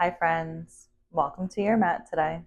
Hi friends, welcome to your mat today.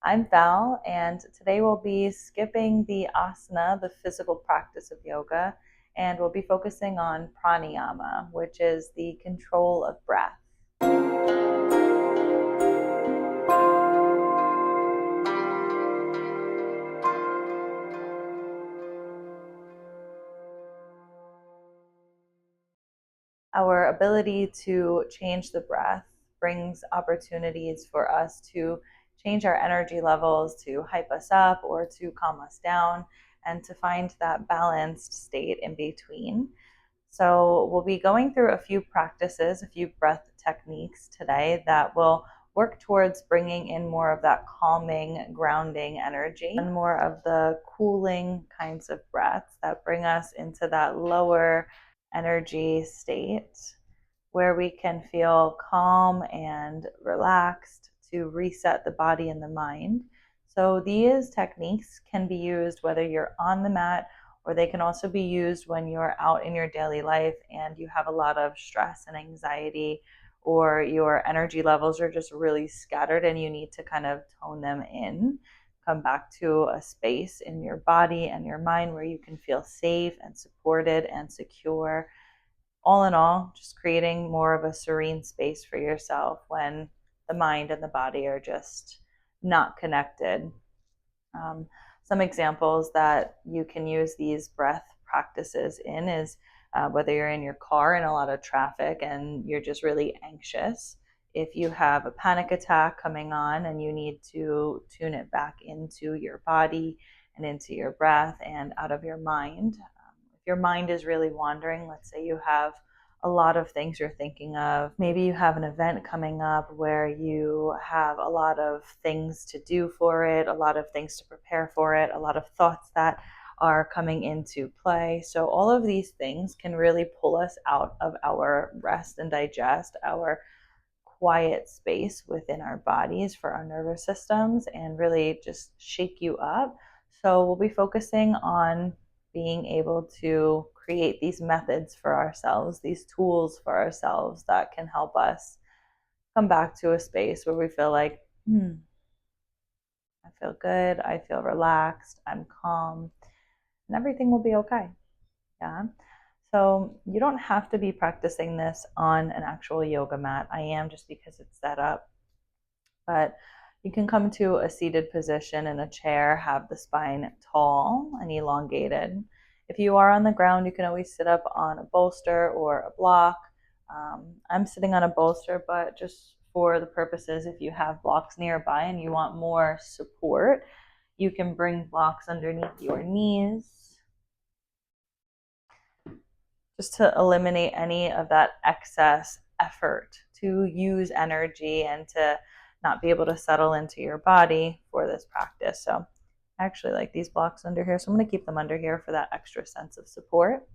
I'm Val, and today we'll be skipping the asana, the physical practice of yoga, and we'll be focusing on pranayama, which is the control of breath. Our ability to change the breath brings opportunities for us to change our energy levels, to hype us up or to calm us down, and to find that balanced state in between. So we'll be going through a few practices, a few breath techniques today that will work towards bringing in more of that calming, grounding energy and more of the cooling kinds of breaths that bring us into that lower energy state where we can feel calm and relaxed to reset the body and the mind. So these techniques can be used whether you're on the mat, or they can also be used when you're out in your daily life and you have a lot of stress and anxiety, or your energy levels are just really scattered and you need to kind of tone them in. Come back to a space in your body and your mind where you can feel safe and supported and secure. All in all, just creating more of a serene space for yourself when the mind and the body are just not connected. Um, some examples that you can use these breath practices in is whether you're in your car in a lot of traffic and you're just really anxious. If you have a panic attack coming on and you need to tune it back into your body and into your breath and out of your mind. If your mind is really wandering, let's say you have a lot of things you're thinking of. Maybe you have an event coming up where you have a lot of things to do for it, a lot of things to prepare for it, a lot of thoughts that are coming into play. So all of these things can really pull us out of our rest and digest, our quiet space within our bodies for our nervous systems, and really just shake you up. So we'll be focusing on being able to create these methods for ourselves, these tools for ourselves that can help us come back to a space where we feel like, I feel good, I feel relaxed, I'm calm, and everything will be okay. Yeah. So you don't have to be practicing this on an actual yoga mat. I am, just because it's set up. But you can come to a seated position in a chair, have the spine tall and elongated. If you are on the ground, you can always sit up on a bolster or a block. I'm sitting on a bolster, but just for the purposes, if you have blocks nearby and you want more support, you can bring blocks underneath your knees just to eliminate any of that excess effort to use energy and to not be able to settle into your body for this practice. So I actually like these blocks under here, so I'm going to keep them under here for that extra sense of support.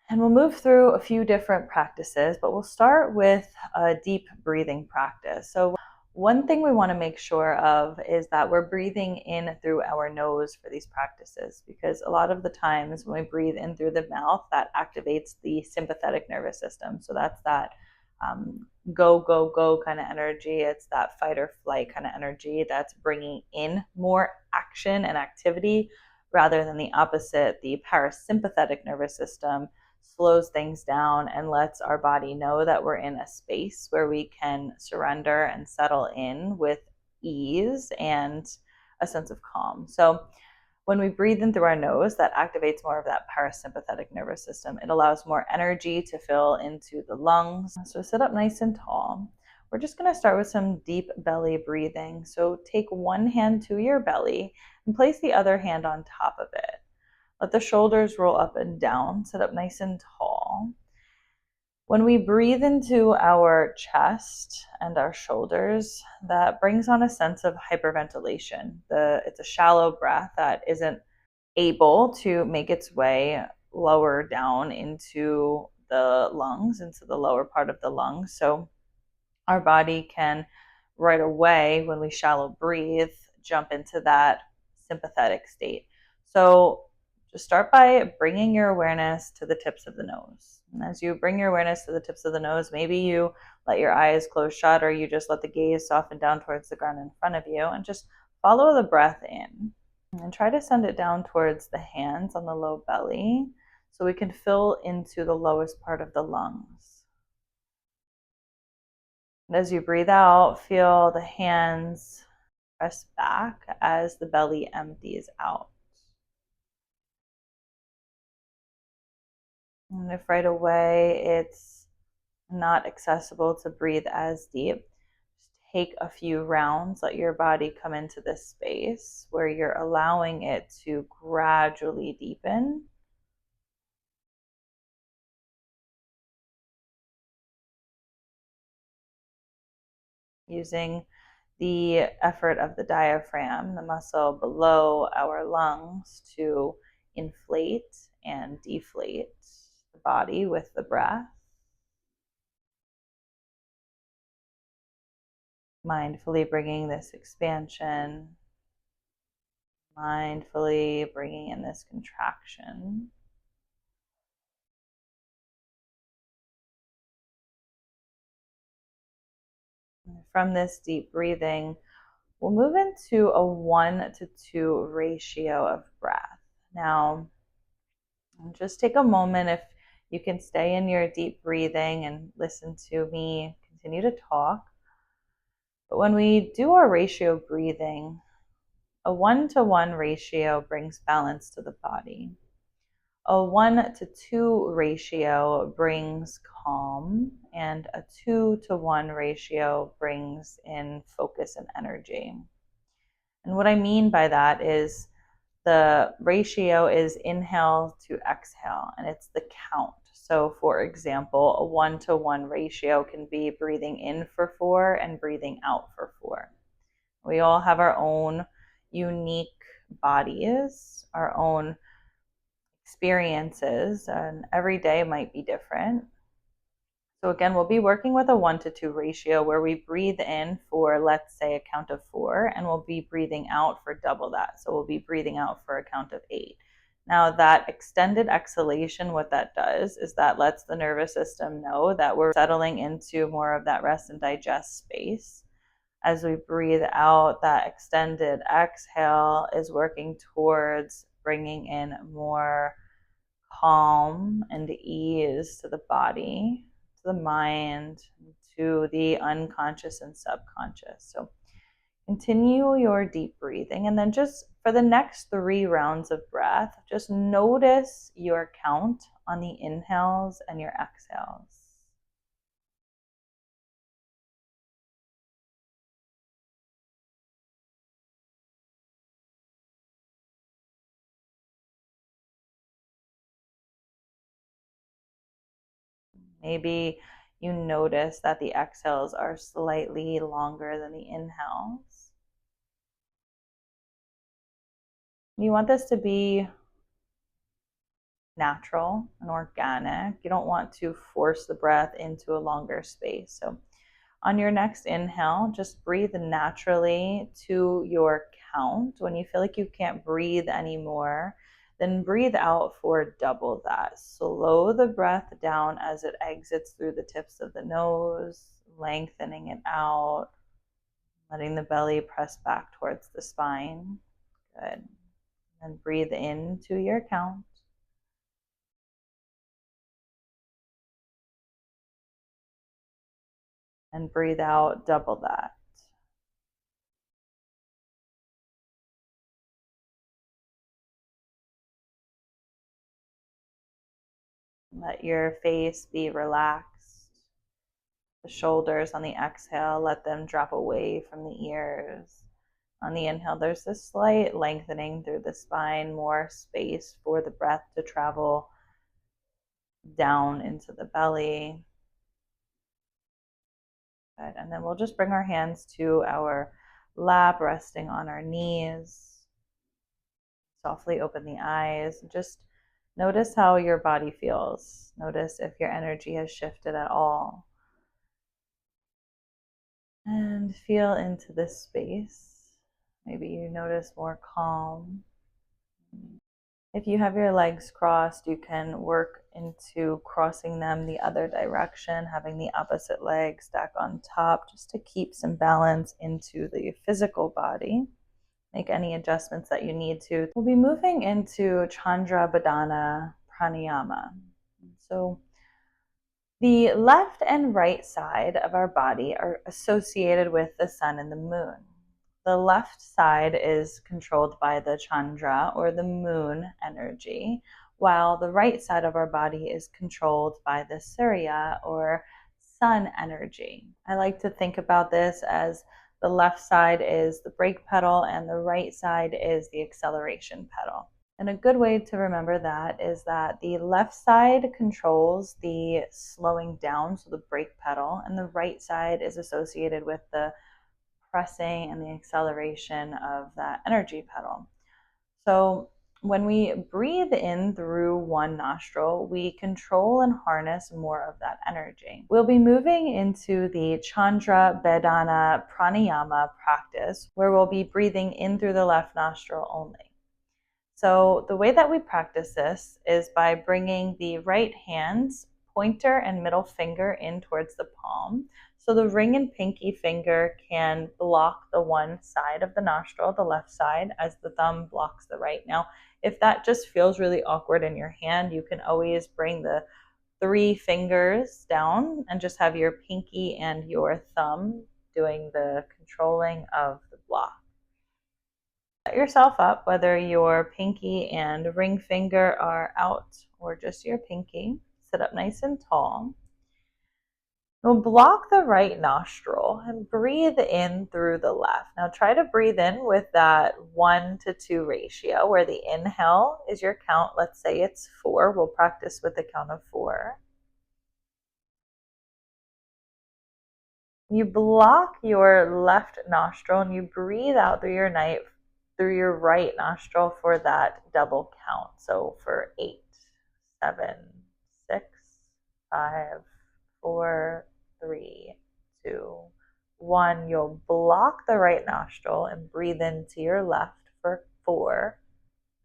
And we'll move through a few different practices, but we'll start with a deep breathing practice. So one thing we want to make sure of is that we're breathing in through our nose for these practices, because a lot of the times when we breathe in through the mouth, that activates the sympathetic nervous system. So that's that go, go, go kind of energy. It's that fight or flight kind of energy that's bringing in more action and activity, rather than the opposite. The parasympathetic nervous system slows things down and lets our body know that we're in a space where we can surrender and settle in with ease and a sense of calm. So when we breathe in through our nose, that activates more of that parasympathetic nervous system. It allows more energy to fill into the lungs. So sit up nice and tall. We're just going to start with some deep belly breathing. So take one hand to your belly and place the other hand on top of it. Let the shoulders roll up and down. Sit up nice and tall. When we breathe into our chest and our shoulders, that brings on a sense of hyperventilation. It's a shallow breath that isn't able to make its way lower down into the lungs, into the lower part of the lungs. So our body can right away, when we shallow breathe, jump into that sympathetic state. So just start by bringing your awareness to the tips of the nose. And as you bring your awareness to the tips of the nose, maybe you let your eyes close shut, or you just let the gaze soften down towards the ground in front of you, and just follow the breath in. And try to send it down towards the hands on the low belly so we can fill into the lowest part of the lungs. And as you breathe out, feel the hands press back as the belly empties out. And if right away it's not accessible to breathe as deep, just take a few rounds, let your body come into this space where you're allowing it to gradually deepen. Using the effort of the diaphragm, the muscle below our lungs, to inflate and deflate the body with the breath. Mindfully bringing this expansion, mindfully bringing in this contraction. From this deep breathing, we'll move into a 1-to-2 ratio of breath. Now, just take a moment, if you can stay in your deep breathing and listen to me continue to talk. But when we do our ratio breathing, a 1-to-1 ratio brings balance to the body. A 1-to-2 ratio brings calm, and a 2-to-1 ratio brings in focus and energy. And what I mean by that is the ratio is inhale to exhale, and it's the count. So for example, a 1-to-1 ratio can be breathing in for 4 and breathing out for 4. We all have our own unique bodies, our own experiences, and every day might be different. So again, we'll be working with a 1-to-2 ratio where we breathe in for, let's say, a count of 4, and we'll be breathing out for double that. So we'll be breathing out for a count of 8. Now that extended exhalation, what that does is that lets the nervous system know that we're settling into more of that rest and digest space. As we breathe out, that extended exhale is working towards bringing in more calm and ease to the body, to the mind, to the unconscious and subconscious. So continue your deep breathing, and then just for the next 3 rounds of breath, just notice your count on the inhales and your exhales. Maybe you notice that the exhales are slightly longer than the inhales. You want this to be natural and organic. You don't want to force the breath into a longer space. So on your next inhale, just breathe naturally to your count. When you feel like you can't breathe anymore, then breathe out for double that. Slow the breath down as it exits through the tips of the nose, lengthening it out, letting the belly press back towards the spine. Good. And breathe in to your count. And breathe out double that. Let your face be relaxed. The shoulders on the exhale, let them drop away from the ears. On the inhale, there's this slight lengthening through the spine, more space for the breath to travel down into the belly. Good. And then we'll just bring our hands to our lap, resting on our knees. Softly open the eyes. Just notice how your body feels. Notice if your energy has shifted at all. And feel into this space. Maybe you notice more calm. If you have your legs crossed, you can work into crossing them the other direction, having the opposite leg stack on top, just to keep some balance into the physical body. Make any adjustments that you need to. We'll be moving into Chandra Badana Pranayama. So the left and right side of our body are associated with the sun and the moon. The left side is controlled by the Chandra or the moon energy, while the right side of our body is controlled by the Surya or sun energy. I like to think about this as the left side is the brake pedal and the right side is the acceleration pedal. And a good way to remember that is that the left side controls the slowing down, so the brake pedal, and the right side is associated with the pressing and the acceleration of that energy pedal. So when we breathe in through one nostril, we control and harness more of that energy. We'll be moving into the Chandra Badana Pranayama practice, where we'll be breathing in through the left nostril only. So the way that we practice this is by bringing the right hand's pointer and middle finger in towards the palm. So the ring and pinky finger can block the one side of the nostril, the left side, as the thumb blocks the right. Now, if that just feels really awkward in your hand, you can always bring the 3 fingers down and just have your pinky and your thumb doing the controlling of the block. Set yourself up, whether your pinky and ring finger are out or just your pinky. Sit up nice and tall. We'll block the right nostril and breathe in through the left. Now try to breathe in with that 1-to-2 ratio, where the inhale is your count. Let's say it's 4. We'll practice with the count of 4. You block your left nostril and you breathe out through your right nostril for that double count. So for 8, 7, 6, 5, 4, 3, 2, 1. You'll block the right nostril and breathe into your left for 4,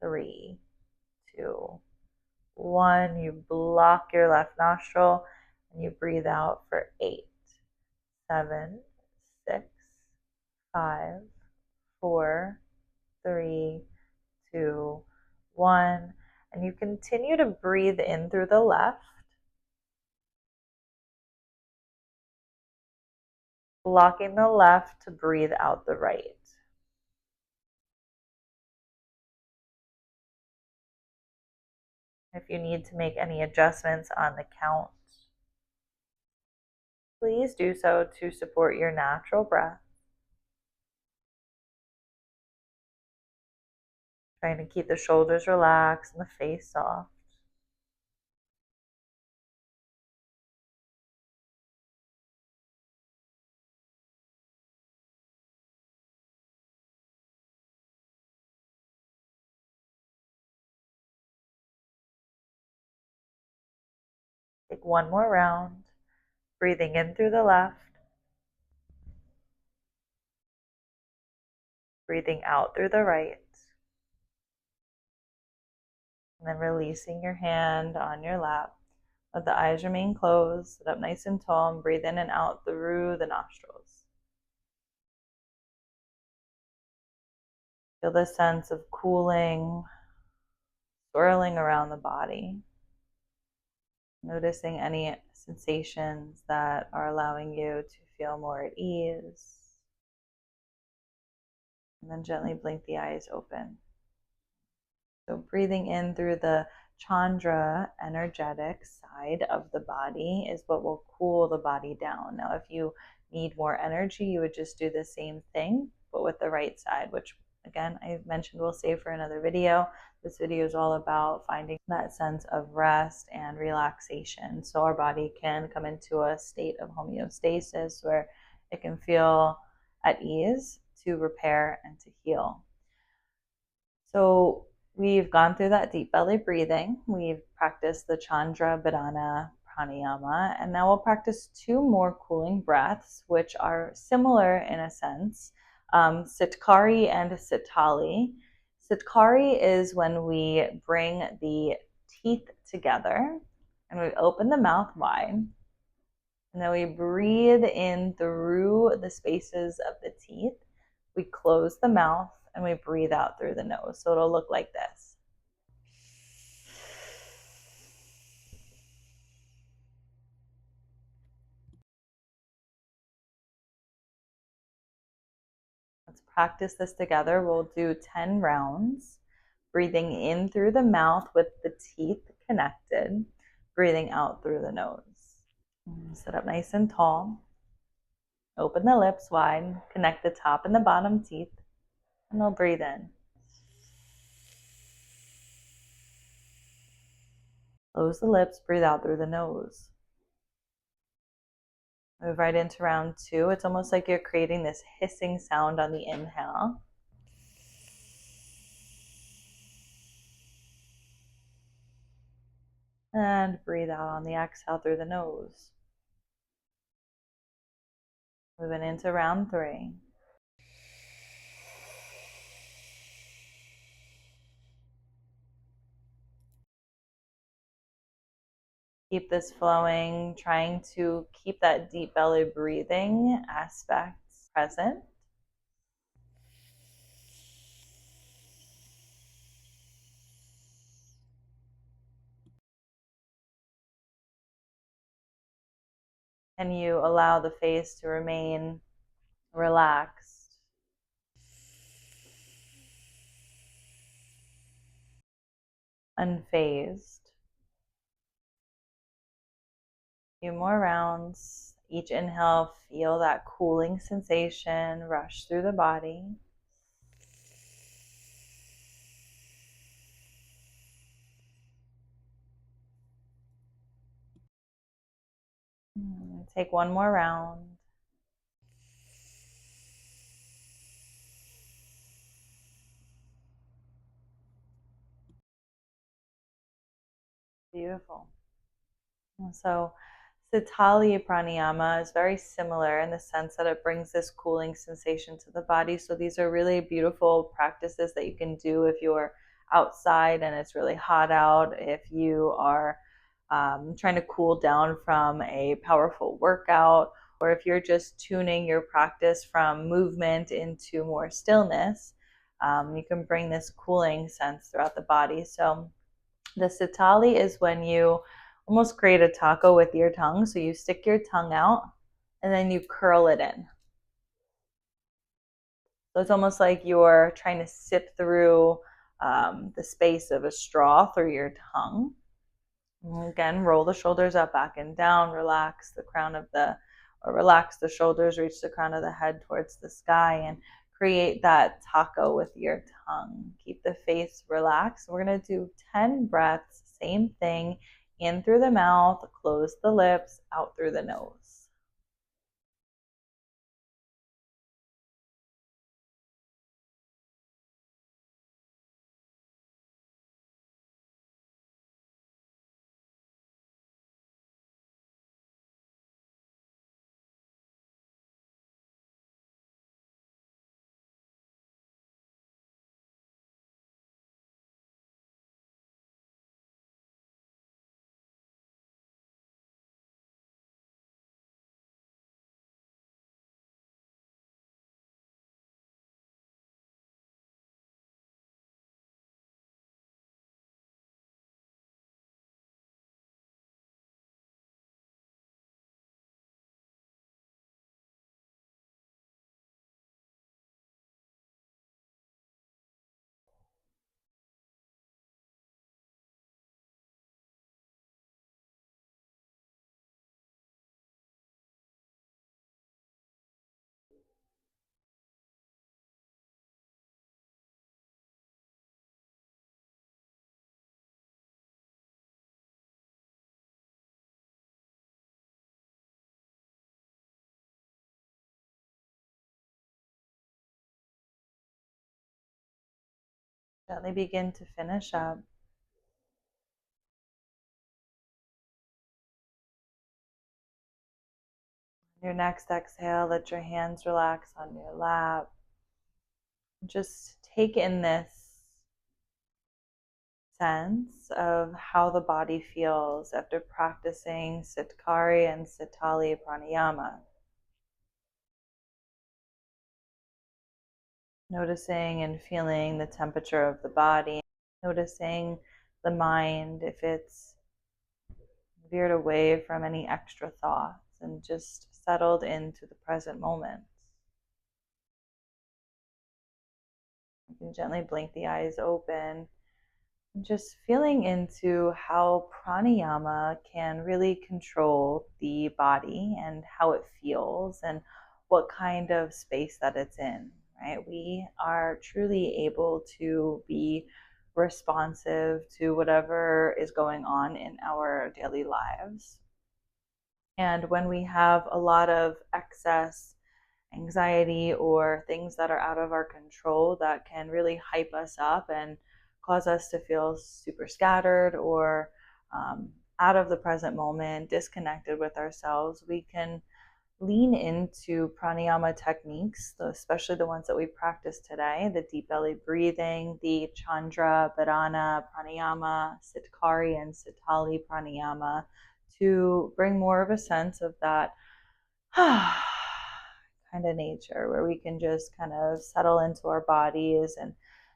3, 2, 1. You block your left nostril and you breathe out for 8, 7, 6, 5, 4, 3, 2, 1. And you continue to breathe in through the left, blocking the left to breathe out the right. If you need to make any adjustments on the count, please do so to support your natural breath. Trying to keep the shoulders relaxed and the face soft. Take one more round, breathing in through the left, breathing out through the right, and then releasing your hand on your lap. Let the eyes remain closed, sit up nice and tall, and breathe in and out through the nostrils. Feel the sense of cooling, swirling around the body. Noticing any sensations that are allowing you to feel more at ease. And then gently blink the eyes open. So breathing in through the Chandra energetic side of the body is what will cool the body down. Now, if you need more energy, you would just do the same thing, but with the right side, which again, I mentioned we'll save for another video. This video is all about finding that sense of rest and relaxation so our body can come into a state of homeostasis where it can feel at ease to repair and to heal. So we've gone through that deep belly breathing. We've practiced the Chandra Badana Pranayama, and now we'll practice 2 more cooling breaths, which are similar in a sense, Sitkari and Sitali. Satkari is when we bring the teeth together and we open the mouth wide. And then we breathe in through the spaces of the teeth. We close the mouth and we breathe out through the nose. So it'll look like this. Let's practice this together. We'll do 10 rounds, breathing in through the mouth with the teeth connected, breathing out through the nose. Sit up nice and tall. Open the lips wide, connect the top and the bottom teeth, and we'll breathe in. Close the lips, breathe out through the nose. Move right into round 2. It's almost like you're creating this hissing sound on the inhale. And breathe out on the exhale through the nose. Moving into round 3. Keep this flowing, trying to keep that deep belly breathing aspect present. And you allow the face to remain relaxed, unfazed. A few more rounds. Each inhale, feel that cooling sensation rush through the body. Take one more round. Beautiful. So Sitali Pranayama is very similar in the sense that it brings this cooling sensation to the body. So these are really beautiful practices that you can do if you're outside and it's really hot out, if you are trying to cool down from a powerful workout, or if you're just tuning your practice from movement into more stillness. You can bring this cooling sense throughout the body. So the sitali is when you almost create a taco with your tongue. So you stick your tongue out and then you curl it in. So it's almost like you're trying to sip through the space of a straw through your tongue. And again, roll the shoulders up, back and down. Relax the crown of relax the shoulders, reach the crown of the head towards the sky, and create that taco with your tongue. Keep the face relaxed. We're going to do 10 breaths, same thing, in through the mouth, close the lips, out through the nose. Gently begin to finish up. Your next exhale, let your hands relax on your lap. Just take in this sense of how the body feels after practicing Sitkari and Sitali Pranayama. Noticing and feeling the temperature of the body, noticing the mind if it's veered away from any extra thoughts and just settled into the present moment. You can gently blink the eyes open, just feeling into how pranayama can really control the body and how it feels and what kind of space that it's in, right? We are truly able to be responsive to whatever is going on in our daily lives. And when we have a lot of excess anxiety or things that are out of our control that can really hype us up and cause us to feel super scattered or out of the present moment, disconnected with ourselves, we can lean into pranayama techniques, especially the ones that we practice today, the deep belly breathing, the chandra, dharana pranayama, sitkari, and sitali pranayama, to bring more of a sense of that kind of nature where we can just kind of settle into our bodies and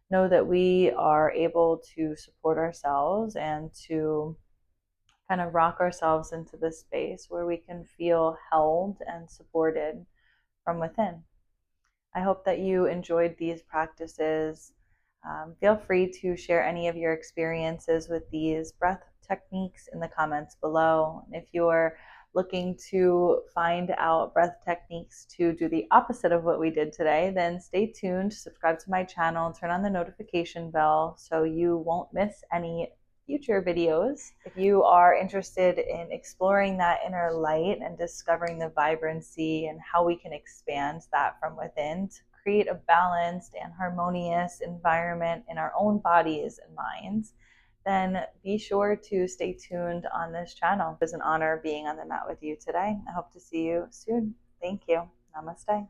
know that we are able to support ourselves and to kind of rock ourselves into this space where we can feel held and supported from within. I hope that you enjoyed these practices. Feel free to share any of your experiences with these breath techniques in the comments below. And if you're looking to find out breath techniques to do the opposite of what we did today, then stay tuned, subscribe to my channel, turn on the notification bell so you won't miss any future videos. If you are interested in exploring that inner light and discovering the vibrancy and how we can expand that from within to create a balanced and harmonious environment in our own bodies and minds, then be sure to stay tuned on this channel. It was an honor being on the mat with you today. I hope to see you soon. Thank you. Namaste.